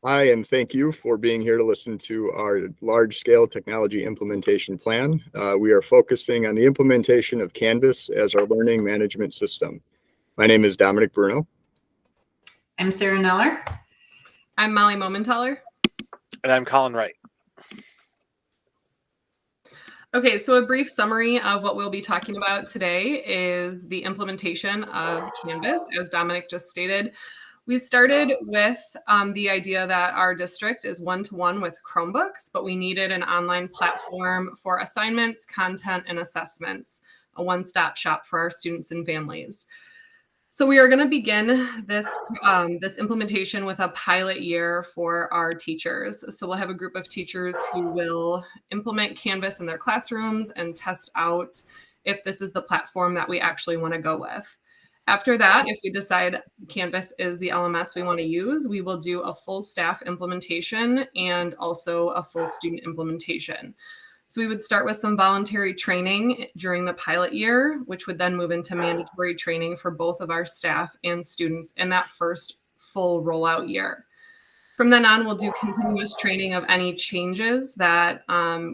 Hi, and thank you for being here to listen to our large-scale technology implementation plan. We are focusing on the implementation of Canvas as our learning management system. My name is Dominic Bruno. I'm Sarah Neller. I'm Molly Momentaler. And I'm Colin Wright. Okay, so a brief summary of what we'll be talking about today is the implementation of Canvas, as Dominic just stated. We started with the idea that our district is one-to-one with Chromebooks, but we needed an online platform for assignments, content, and assessments, a one-stop shop for our students and families. So we are going to begin this implementation with a pilot year for our teachers. So we'll have a group of teachers who will implement Canvas in their classrooms and test out if this is the platform that we actually want to go with. After that, if we decide Canvas is the LMS we want to use, we will do a full staff implementation and also a full student implementation. So we would start with some voluntary training during the pilot year, which would then move into mandatory training for both of our staff and students in that first full rollout year. From then on, we'll do continuous training of any changes that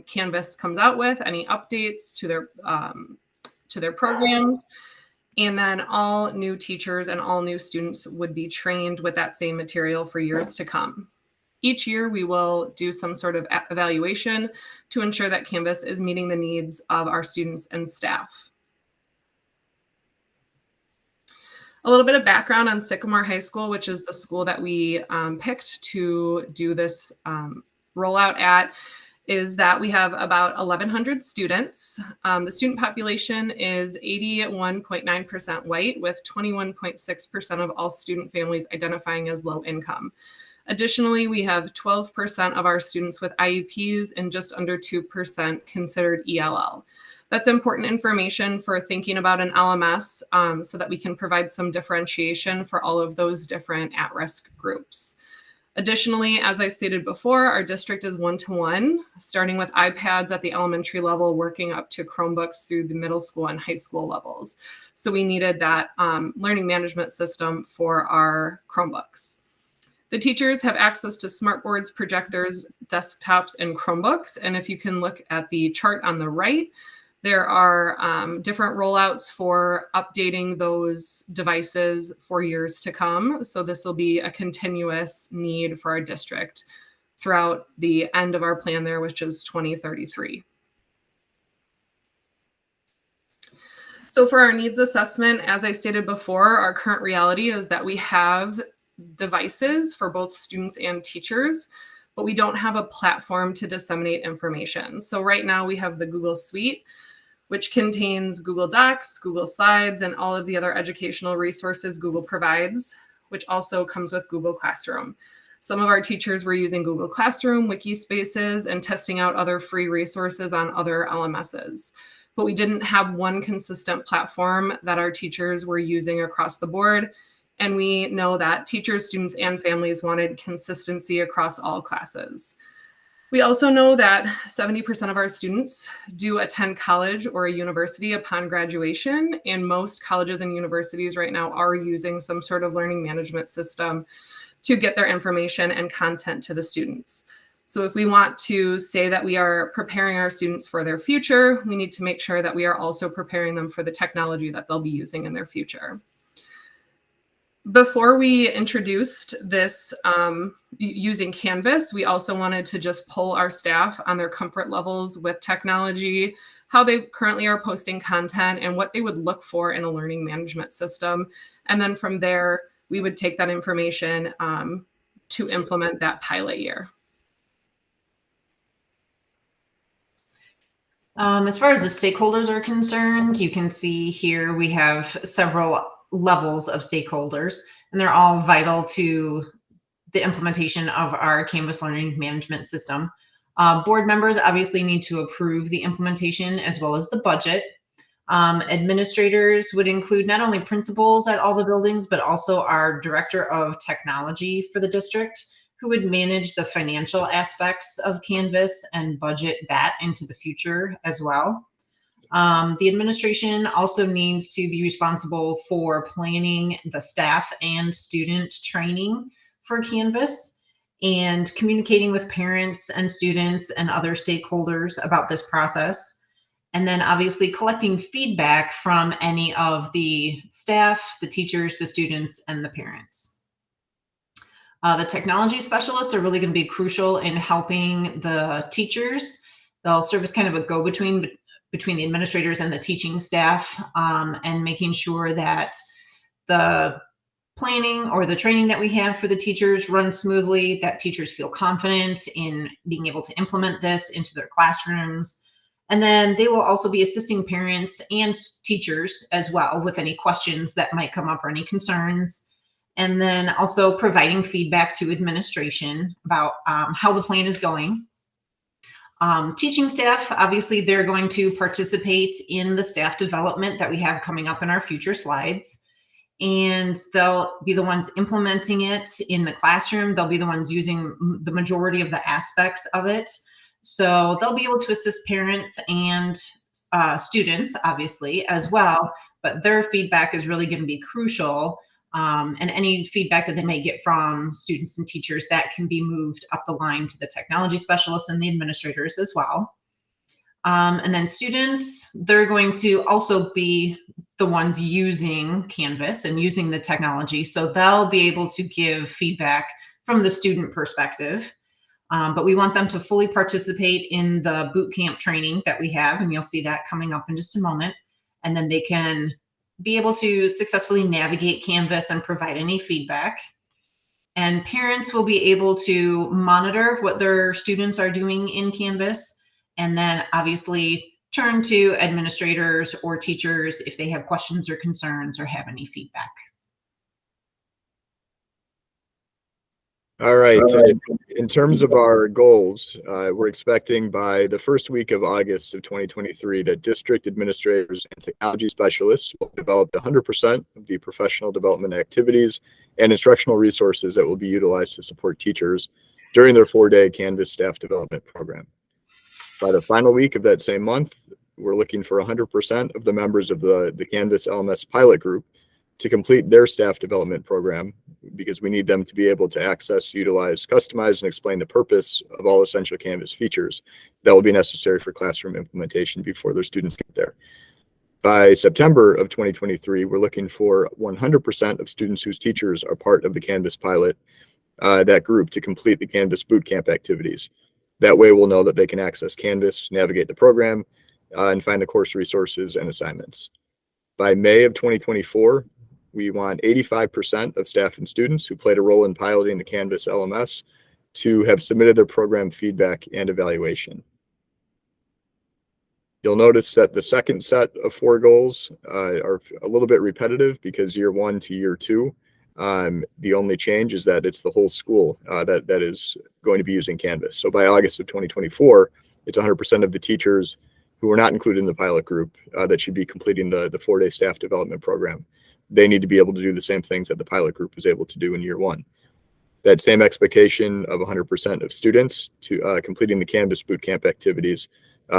Canvas comes out with, any updates to their programs. And then all new teachers and all new students would be trained with that same material for years to come. Each year, we will do some sort of evaluation to ensure that Canvas is meeting the needs of our students and staff. A little bit of background on Sycamore High School, which is the school that we picked to do this rollout at, is that we have about 1,100 students. The student population is 81.9% white, with 21.6% of all student families identifying as low income. Additionally, we have 12% of our students with IEPs and just under 2% considered ELL. That's important information for thinking about an LMS so that we can provide some differentiation for all of those different at-risk groups. Additionally, as I stated before, our district is one-to-one, starting with iPads at the elementary level, working up to Chromebooks through the middle school and high school levels. So we needed that learning management system for our Chromebooks. The teachers have access to smartboards, projectors, desktops, and Chromebooks. And if you can look at the chart on the right, there are different rollouts for updating those devices for years to come. So this will be a continuous need for our district throughout the end of our plan there, which is 2033. So for our needs assessment, as I stated before, our current reality is that we have devices for both students and teachers, but we don't have a platform to disseminate information. So right now we have the Google Suite, which contains Google Docs, Google Slides, and all of the other educational resources Google provides, which also comes with Google Classroom. Some of our teachers were using Google Classroom, Wikispaces, and testing out other free resources on other LMSs. But we didn't have one consistent platform that our teachers were using across the board. And we know that teachers, students, and families wanted consistency across all classes. We also know that 70% of our students do attend college or a university upon graduation, and most colleges and universities right now are using some sort of learning management system to get their information and content to the students. So if we want to say that we are preparing our students for their future, we need to make sure that we are also preparing them for the technology that they'll be using in their future. Before we introduced this using Canvas, we also wanted to just poll our staff on their comfort levels with technology, how they currently are posting content, and what they would look for in a learning management system. And then from there, we would take that information to implement that pilot year. As far as the stakeholders are concerned, you can see here we have several levels of stakeholders, and they're all vital to the implementation of our Canvas learning management system. Board members obviously need to approve the implementation as well as the budget. Administrators would include not only principals at all the buildings, but also our director of technology for the district, who would manage the financial aspects of Canvas and budget that into the future as well. The administration also needs to be responsible for planning the staff and student training for Canvas. and communicating with parents and students and other stakeholders about this process. And then obviously collecting feedback from any of the staff, the teachers, the students, and the parents. The technology specialists are really going to be crucial in helping the teachers. They'll serve as kind of a go-between between the administrators and the teaching staff, and making sure that the planning or the training that we have for the teachers runs smoothly, that teachers feel confident in being able to implement this into their classrooms. And then they will also be assisting parents and teachers as well with any questions that might come up or any concerns. And then also providing feedback to administration about how the plan is going. Teaching staff, obviously, they're going to participate in the staff development that we have coming up in our future slides. And they'll be the ones implementing it in the classroom. They'll be the ones using the majority of the aspects of it. So they'll be able to assist parents and students, obviously, as well. But their feedback is really going to be crucial. And any feedback that they may get from students and teachers, that can be moved up the line to the technology specialists and the administrators as well. And then students, they're going to also be the ones using Canvas and using the technology. So they'll be able to give feedback from the student perspective. But we want them to fully participate in the boot camp training that we have, and you'll see that coming up in just a moment. And then they can be able to successfully navigate Canvas and provide any feedback. And parents will be able to monitor what their students are doing in Canvas, and then obviously turn to administrators or teachers if they have questions or concerns or have any feedback. All right. In terms of our goals, we're expecting by the first week of August of 2023 that district administrators and technology specialists will develop 100% of the professional development activities and instructional resources that will be utilized to support teachers during their 4-day Canvas staff development program. By the final week of that same month, we're looking for 100% of the members of the Canvas LMS pilot group to complete their staff development program, because we need them to be able to access, utilize, customize, and explain the purpose of all essential Canvas features that will be necessary for classroom implementation before their students get there. By September of 2023, we're looking for 100% of students whose teachers are part of the Canvas pilot, that group, to complete the Canvas bootcamp activities. That way we'll know that they can access Canvas, navigate the program, and find the course resources and assignments. By May of 2024, we want 85% of staff and students who played a role in piloting the Canvas LMS to have submitted their program feedback and evaluation. You'll notice that the second set of 4 goals are a little bit repetitive, because year 1 to year 2, the only change is that it's the whole school that is going to be using Canvas. So by August of 2024, it's 100% of the teachers who are not included in the pilot group that should be completing the 4-day staff development program. They need to be able to do the same things that the pilot group was able to do in year 1. That same expectation of 100% of students to completing the Canvas bootcamp activities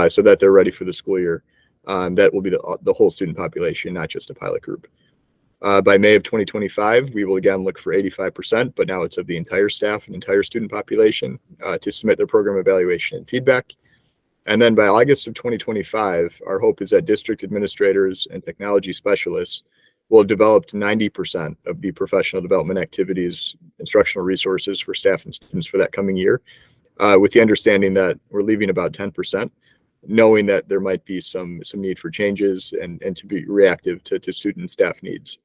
so that they're ready for the school year. That will be the whole student population, not just a pilot group. By May of 2025, we will again look for 85%, but now it's of the entire staff and entire student population to submit their program evaluation and feedback. And then by August of 2025, our hope is that district administrators and technology specialists will have developed 90% of the professional development activities, instructional resources for staff and students for that coming year, with the understanding that we're leaving about 10%, knowing that there might be some need for changes and to be reactive to student and staff needs.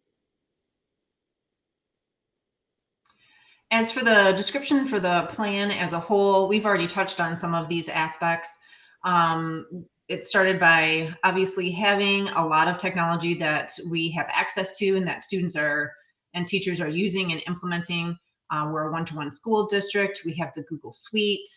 As for the description for the plan as a whole, we've already touched on some of these aspects. It started by obviously having a lot of technology that we have access to and that students and teachers are using and implementing. We're a one-to-one school district. We have the Google Suite,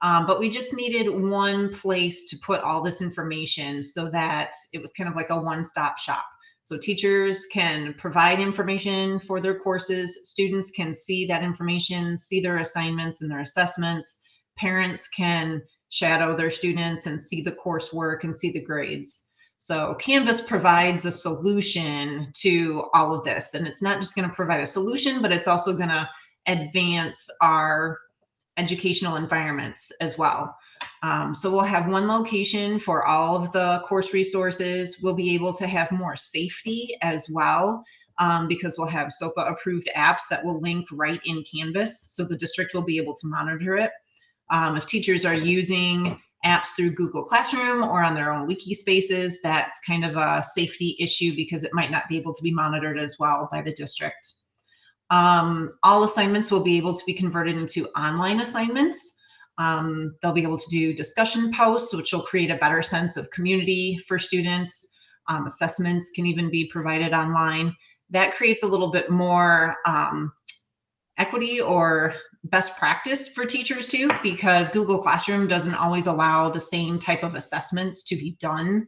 but we just needed one place to put all this information so that it was kind of like a one-stop shop. So teachers can provide information for their courses. Students can see that information, see their assignments and their assessments. Parents can shadow their students and see the coursework and see the grades. So Canvas provides a solution to all of this. And it's not just going to provide a solution, but it's also going to advance our educational environments as well. So we'll have one location for all of the course resources. We'll be able to have more safety as well, because we'll have SOPA approved apps that will link right in Canvas. So the district will be able to monitor it. If teachers are using apps through Google Classroom or on their own wiki spaces, that's kind of a safety issue because it might not be able to be monitored as well by the district. All assignments will be able to be converted into online assignments. They'll be able to do discussion posts, which will create a better sense of community for students. Assessments can even be provided online. That creates a little bit more equity or best practice for teachers too, because Google Classroom doesn't always allow the same type of assessments to be done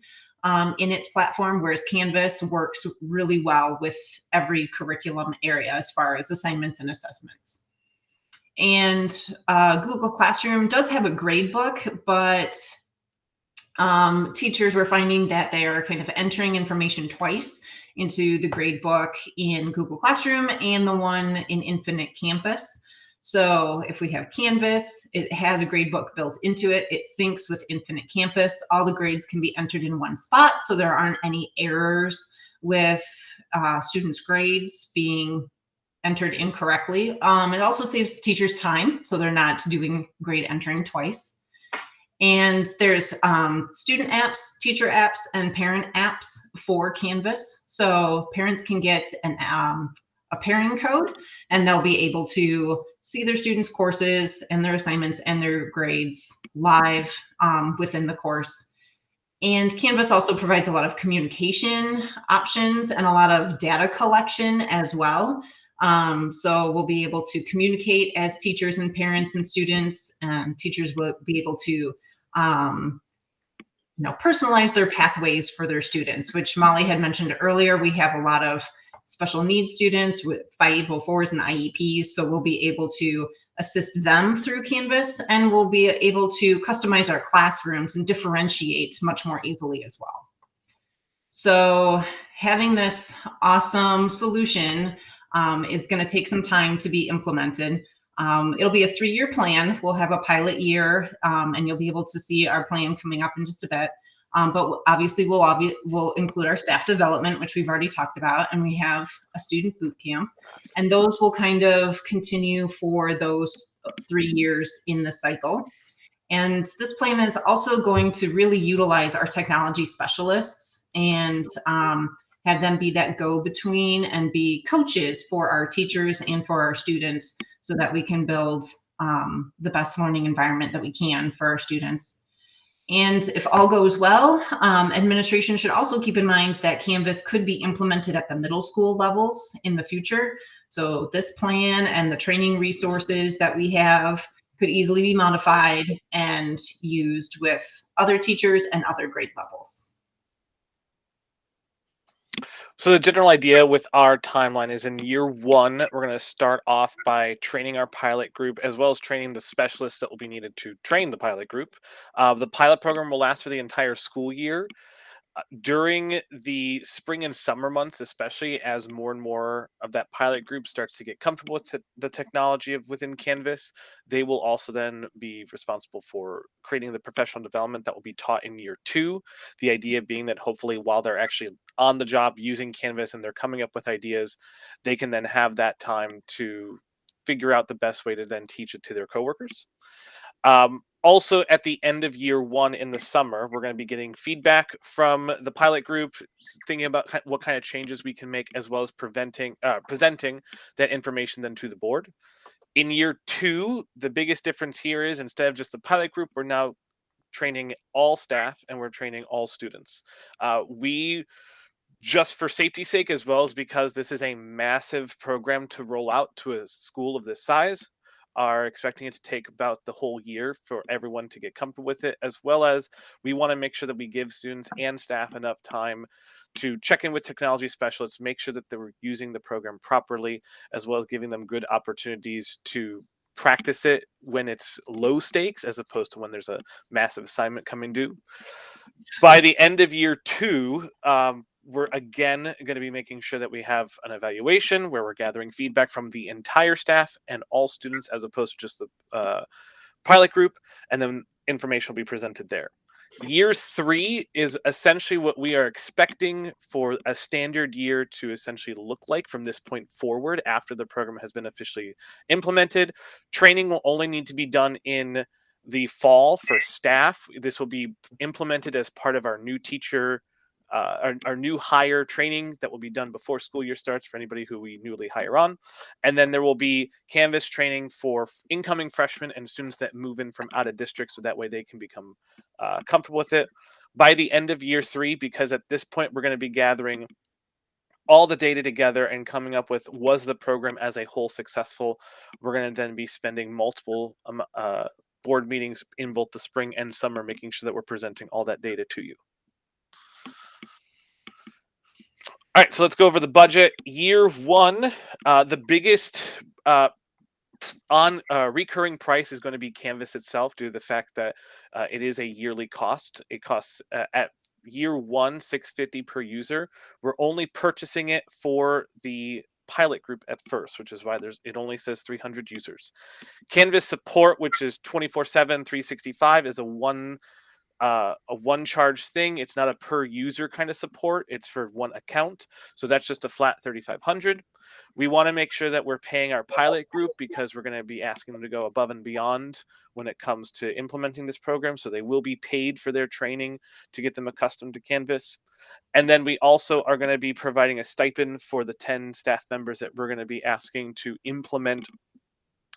in its platform, whereas Canvas works really well with every curriculum area as far as assignments and assessments. And Google Classroom does have a grade book, but teachers were finding that they are kind of entering information twice into the grade book in Google Classroom and the one in Infinite Campus. So if we have Canvas, it has a grade book built into it. It syncs with Infinite Campus. All the grades can be entered in one spot, so there aren't any errors with students' grades being entered incorrectly. It also saves teachers time, so they're not doing grade entering twice. And there's student apps, teacher apps, and parent apps for Canvas. So parents can get a pairing code, and they'll be able to see their students' courses and their assignments and their grades live within the course. And Canvas also provides a lot of communication options and a lot of data collection as well. So we'll be able to communicate as teachers and parents and students, and teachers will be able to personalize their pathways for their students, which Molly had mentioned earlier. We have a lot of special needs students with 5804s and IEPs, so we'll be able to assist them through Canvas, and we'll be able to customize our classrooms and differentiate much more easily as well. So having this awesome solution is going to take some time to be implemented. It'll be a 3-year plan. We'll have a pilot year, and you'll be able to see our plan coming up in just a bit. But obviously, we'll include our staff development, which we've already talked about, and we have a student boot camp. And those will kind of continue for those 3 years in the cycle. And this plan is also going to really utilize our technology specialists and have them be that go-between and be coaches for our teachers and for our students so that we can build the best learning environment that we can for our students. And if all goes well, administration should also keep in mind that Canvas could be implemented at the middle school levels in the future. So this plan and the training resources that we have could easily be modified and used with other teachers and other grade levels. So the general idea with our timeline is in year 1, we're going to start off by training our pilot group as well as training the specialists that will be needed to train the pilot group. The pilot program will last for the entire school year. During the spring and summer months, especially as more and more of that pilot group starts to get comfortable with the technology within Canvas, they will also then be responsible for creating the professional development that will be taught in year 2. The idea being that hopefully while they're actually on the job using Canvas and they're coming up with ideas, they can then have that time to figure out the best way to then teach it to their coworkers. Also, at the end of year 1 in the summer, we're going to be getting feedback from the pilot group, thinking about what kind of changes we can make, as well as presenting that information then to the board. In year 2, the biggest difference here is instead of just the pilot group, we're now training all staff and we're training all students. We, just for safety's sake, as well as because this is a massive program to roll out to a school of this size, are expecting it to take about the whole year for everyone to get comfortable with it, as well as we want to make sure that we give students and staff enough time to check in with technology specialists, make sure that they're using the program properly, as well as giving them good opportunities to practice it when it's low stakes as opposed to when there's a massive assignment coming due. By the end of year 2, we're again going to be making sure that we have an evaluation where we're gathering feedback from the entire staff and all students as opposed to just the pilot group, and then information will be presented there. Year 3 is essentially what we are expecting for a standard year to essentially look like from this point forward after the program has been officially implemented. Training will only need to be done in the fall for staff. This will be implemented as part of our new teacher, our new hire training that will be done before school year starts for anybody who we newly hire on. And then there will be Canvas training for incoming freshmen and students that move in from out of district, so that way they can become comfortable with it. By the end of year 3, because at this point we're going to be gathering all the data together and coming up with, was the program as a whole successful, we're going to then be spending multiple board meetings in both the spring and summer, making sure that we're presenting all that data to you. All right, so let's go over the budget. Year 1, the biggest recurring price is going to be Canvas itself, due to the fact that it is a yearly cost. It costs at year 1 $650 per user. We're only purchasing it for the pilot group at first, which is why it only says 300 users. Canvas support, which is 24/7 365, is a one charge thing. It's not a per user kind of support. It's for one account. So that's just a flat 3,500. We want to make sure that we're paying our pilot group because we're going to be asking them to go above and beyond when it comes to implementing this program. So they will be paid for their training to get them accustomed to Canvas. And then we also are going to be providing a stipend for the 10 staff members that we're going to be asking to implement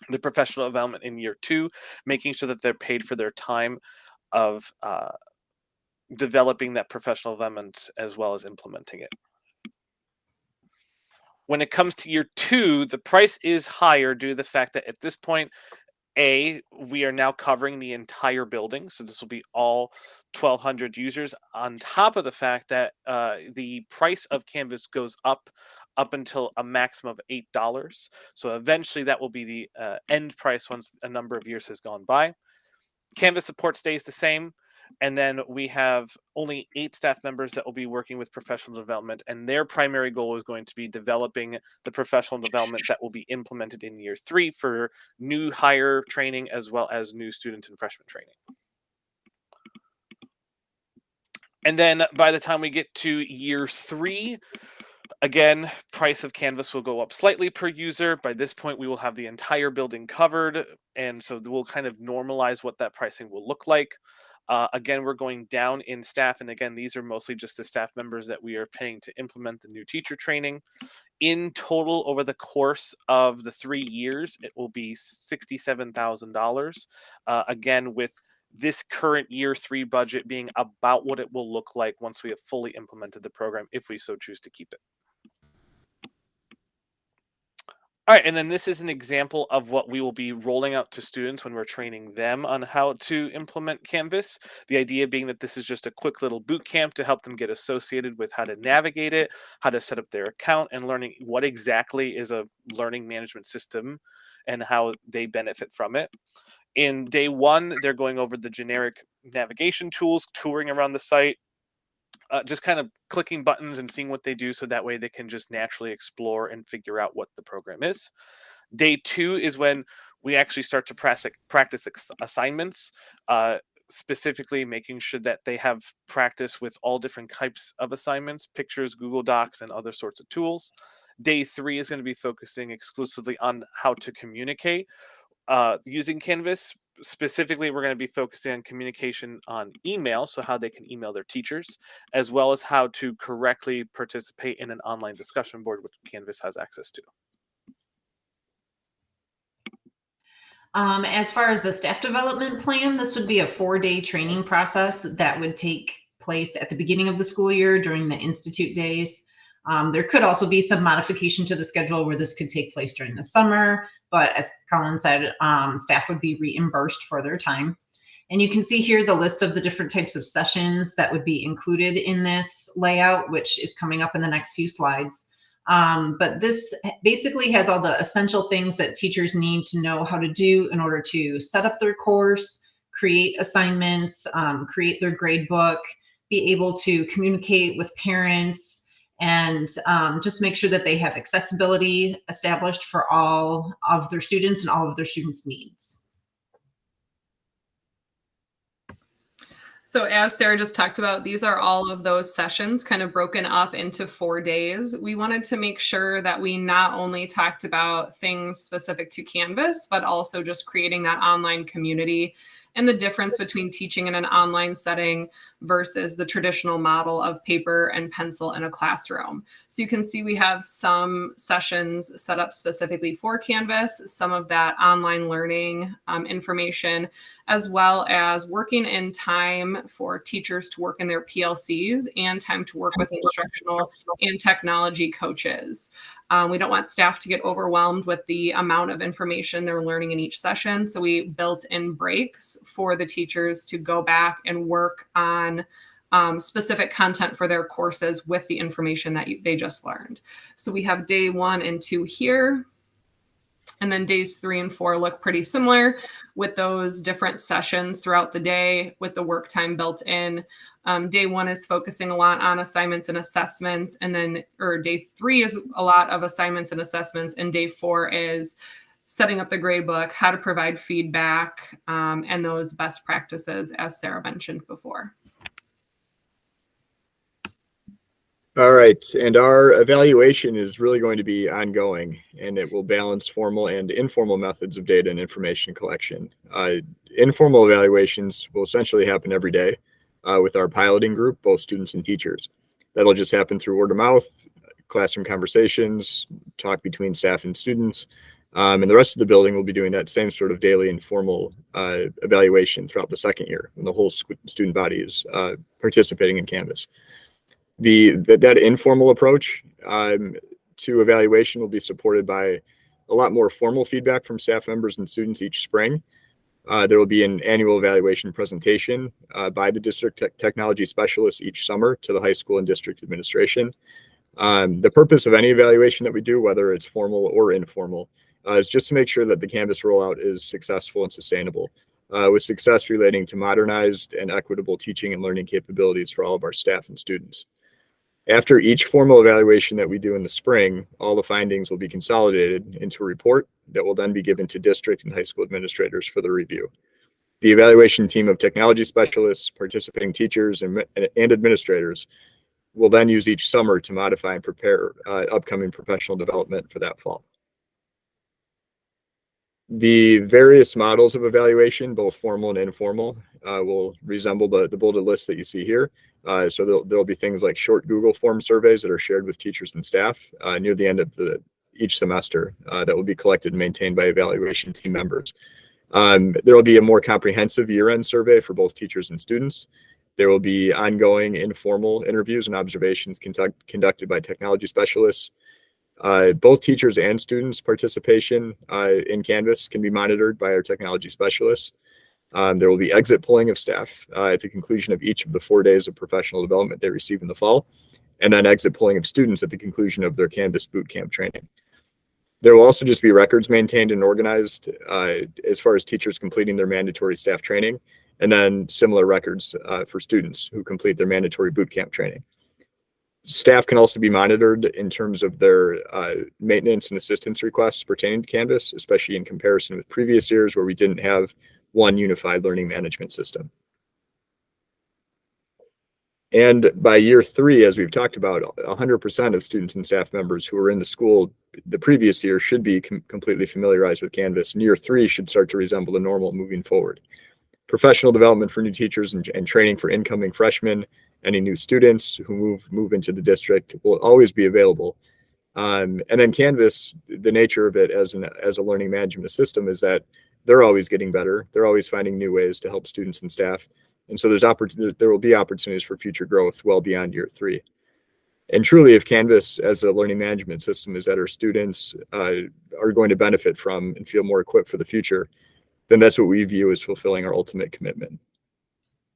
the professional development in year 2, making sure that they're paid for their time of developing that professional development as well as implementing it. When it comes to year 2, the price is higher due to the fact that at this point, we are now covering the entire building. So this will be all 1,200 users, on top of the fact that the price of Canvas goes up until a maximum of $8. So eventually that will be the end price once a number of years has gone by. Canvas support stays the same. And then we have only 8 staff members that will be working with professional development. And their primary goal is going to be developing the professional development that will be implemented in year 3 for new hire training as well as new student and freshman training. And then by the time we get to year 3, again, price of Canvas will go up slightly per user. By this point, we will have the entire building covered. And so we'll kind of normalize what that pricing will look like. Again, we're going down in staff. And again, these are mostly just the staff members that we are paying to implement the new teacher training. In total, over the course of the 3 years, it will be $67,000. Again, with this current year 3 budget being about what it will look like once we have fully implemented the program, if we so choose to keep it. All right, and then this is an example of what we will be rolling out to students when we're training them on how to implement Canvas. The idea being that this is just a quick little boot camp to help them get associated with how to navigate it, how to set up their account, and learning what exactly is a learning management system and how they benefit from it. In day 1, they're going over the generic navigation tools, touring around the site, just kind of clicking buttons and seeing what they do, so that way they can just naturally explore and figure out what the program is. Day 2 is when we actually start to practice assignments, specifically making sure that they have practice with all different types of assignments, pictures, Google Docs, and other sorts of tools. Day 3 is going to be focusing exclusively on how to communicate using Canvas. Specifically, we're going to be focusing on communication on email, so how they can email their teachers, as well as how to correctly participate in an online discussion board, which Canvas has access to. As far as the staff development plan, this would be a 4-day training process that would take place at the beginning of the school year during the Institute days. There could also be some modification to the schedule where this could take place during the summer, but as Colin said, staff would be reimbursed for their time. And you can see here the list of the different types of sessions that would be included in this layout, which is coming up in the next few slides. But this basically has all the essential things that teachers need to know how to do in order to set up their course, create assignments, create their grade book, be able to communicate with parents and just make sure that they have accessibility established for all of their students and all of their students' needs. So as Sarah just talked about, these are all of those sessions kind of broken up into 4 days. We wanted to make sure that we not only talked about things specific to Canvas, but also just creating that online community and the difference between teaching in an online setting versus the traditional model of paper and pencil in a classroom. So you can see we have some sessions set up specifically for Canvas, some of that online learning information, as well as working in time for teachers to work in their PLCs and time to work with instructional and technology coaches. We don't want staff to get overwhelmed with the amount of information they're learning in each session. So we built in breaks for the teachers to go back and work on specific content for their courses with the information that they just learned. So we have day 1 and 2 here. And then days 3 and 4 look pretty similar with those different sessions throughout the day with the work time built in. Day 1 is focusing a lot on assignments and assessments. And then, or day 3 is a lot of assignments and assessments. And day 4 is setting up the grade book, how to provide feedback, and those best practices, as Sarah mentioned before. All right, and our evaluation is really going to be ongoing, and it will balance formal and informal methods of data and information collection. Informal evaluations will essentially happen every day with our piloting group, both students and teachers. That'll just happen through word of mouth, classroom conversations, talk between staff and students, and the rest of the building will be doing that same sort of daily informal evaluation throughout the second year when the whole student body is participating in Canvas. That informal approach to evaluation will be supported by a lot more formal feedback from staff members and students each spring. There will be an annual evaluation presentation by the district technology specialists each summer to the high school and district administration. The purpose of any evaluation that we do, whether it's formal or informal, is just to make sure that the Canvas rollout is successful and sustainable, with success relating to modernized and equitable teaching and learning capabilities for all of our staff and students. After each formal evaluation that we do in the spring, all the findings will be consolidated into a report that will then be given to district and high school administrators for the review. The evaluation team of technology specialists, participating teachers, and administrators will then use each summer to modify and prepare upcoming professional development for that fall. The various models of evaluation, both formal and informal, will resemble the bulleted list that you see here. So there'll be things like short Google form surveys that are shared with teachers and staff near the end of each semester that will be collected and maintained by evaluation team members. There will be a more comprehensive year-end survey for both teachers and students. There will be ongoing informal interviews and observations conducted by technology specialists. Both teachers and students' participation in Canvas can be monitored by our technology specialists. There will be exit polling of staff at the conclusion of each of the 4 days of professional development they receive in the fall, and then exit polling of students at the conclusion of their Canvas bootcamp training. There will also just be records maintained and organized as far as teachers completing their mandatory staff training, and then similar records for students who complete their mandatory bootcamp training. Staff can also be monitored in terms of their maintenance and assistance requests pertaining to Canvas, especially in comparison with previous years where we didn't have one unified learning management system. And by year 3, as we've talked about, 100% of students and staff members who were in the school the previous year should be completely familiarized with Canvas. And year 3 should start to resemble the normal moving forward. Professional development for new teachers and training for incoming freshmen, any new students who move into the district will always be available. And then Canvas, the nature of it as a learning management system is that they're always getting better. They're always finding new ways to help students and staff. And so there will be opportunities for future growth well beyond year 3. And truly, if Canvas as a learning management system is that our students are going to benefit from and feel more equipped for the future, then that's what we view as fulfilling our ultimate commitment.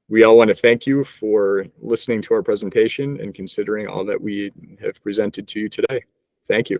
We all want to thank you for listening to our presentation and considering all that we have presented to you today. Thank you.